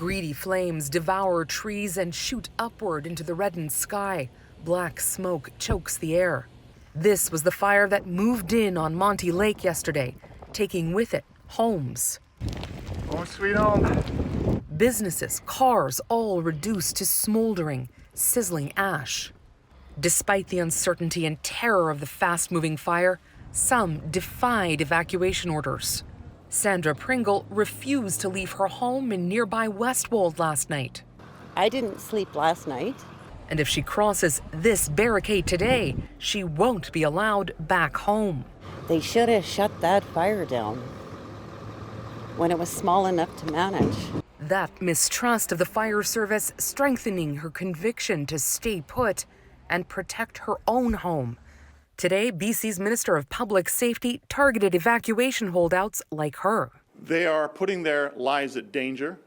Greedy flames devour trees and shoot upward into the reddened sky. Black smoke chokes the air. This was the fire that moved in on Monte Lake yesterday, taking with it homes. Home sweet home. Businesses, cars, all reduced to smoldering, sizzling ash. Despite the uncertainty and terror of the fast-moving fire, some defied evacuation orders. Sandra Pringle refused to leave her home in nearby Westwold last night. I didn't sleep last night. And if she crosses this barricade today, she won't be allowed back home. They should have shut that fire down when it was small enough to manage. That mistrust of the fire service strengthening her conviction to stay put and protect her own home. Today, BC's Minister of Public Safety targeted evacuation holdouts like her. They are putting their lives at danger.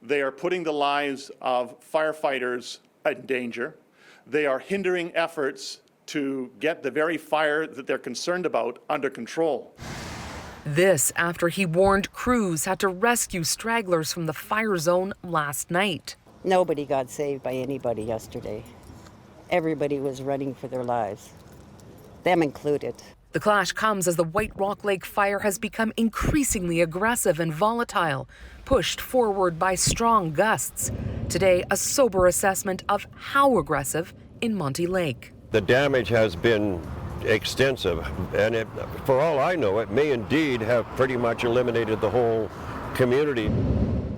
They are putting the lives of firefighters in danger. They are hindering efforts to get the very fire that they're concerned about under control. This after he warned crews had to rescue stragglers from the fire zone last night. Nobody got saved by anybody yesterday. Everybody was running for their lives, them included. The clash comes as the White Rock Lake fire has become increasingly aggressive and volatile, pushed forward by strong gusts. Today, a sober assessment of how aggressive in Monte Lake. The damage has been extensive, and for all I know, it may indeed have pretty much eliminated the whole community.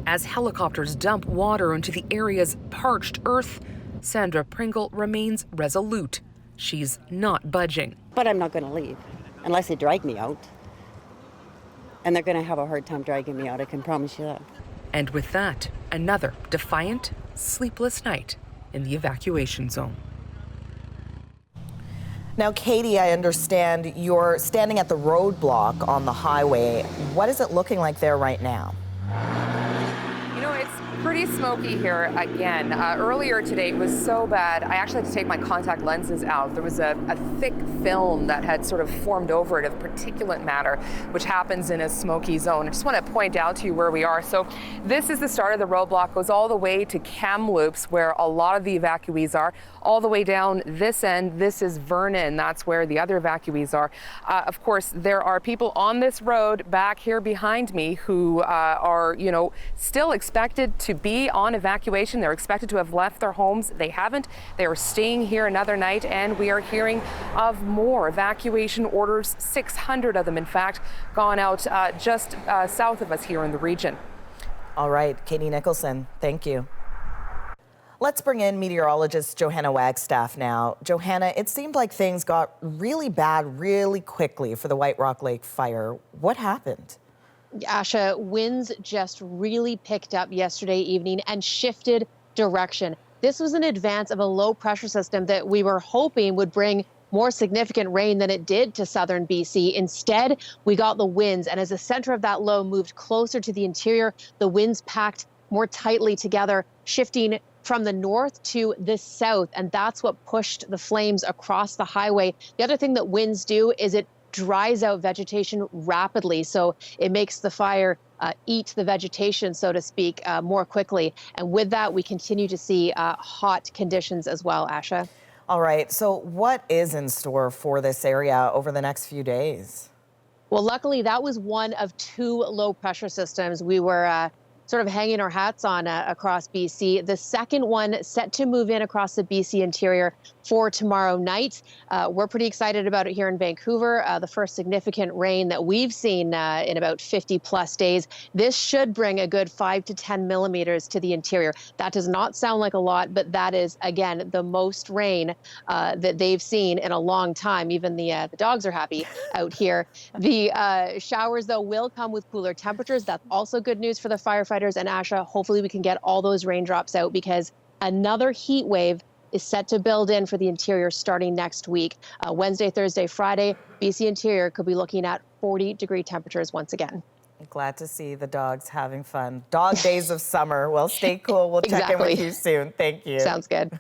As helicopters dump water into the area's parched earth, Sandra Pringle remains resolute. She's not budging. But I'm not going to leave unless they drag me out. And they're going to have a hard time dragging me out, I can promise you that. And with that, another defiant, sleepless night in the evacuation zone. Now, Katie, I understand you're standing at the roadblock on the highway. What is it looking like there right now? You know, it's pretty smoky here again. Earlier today it was so bad, I actually had to take my contact lenses out. There was a thick film that had sort of formed over it of particulate matter, which happens in a smoky zone. I just want to point out to you where we are. So this is the start of the roadblock, goes all the way to Kamloops, where a lot of the evacuees are, all the way down this end. This is Vernon. That's where the other evacuees are. Of course, there are people on this road back here behind me who are, still expected to be on evacuation. They're expected to have left their homes. They haven't. They are staying here another night, and we are hearing of more evacuation orders, 600 of them, in fact, gone out just south of us here in the region. All right, Katie Nicholson, thank you. Let's bring in meteorologist Johanna Wagstaff now. Johanna, it seemed like things got really bad really quickly for the White Rock Lake fire. What happened? Asha, winds just really picked up yesterday evening and shifted direction. This was in advance of a low pressure system that we were hoping would bring more significant rain than it did to southern BC. Instead, we got the winds, and as the center of that low moved closer to the interior, the winds packed more tightly together, shifting from the north to the south, and that's what pushed the flames across the highway. The other thing that winds do is it dries out vegetation rapidly, so it makes the fire eat the vegetation, so to speak, more quickly. And with that, we continue to see hot conditions as well, Asha. All right, so what is in store for this area over the next few days? Well, luckily, that was one of two low pressure systems we were sort of hanging our hats on across BC. The second one set to move in across the BC interior for tomorrow night. We're pretty excited about it here in Vancouver. The first significant rain that we've seen in about 50 plus days. This should bring a good 5 to 10 millimeters to the interior. That does not sound like a lot, but that is, again, the most rain that they've seen in a long time. Even the dogs are happy out here. The showers, though, will come with cooler temperatures. That's also good news for the firefighters. And Asha, hopefully we can get all those raindrops out, because another heat wave is set to build in for the interior starting next week. Wednesday, Thursday, Friday, BC interior could be looking at 40-degree temperatures once again. Glad to see the dogs having fun. Dog days of summer. Well, stay cool. We'll check in with you soon. Thank you. Sounds good.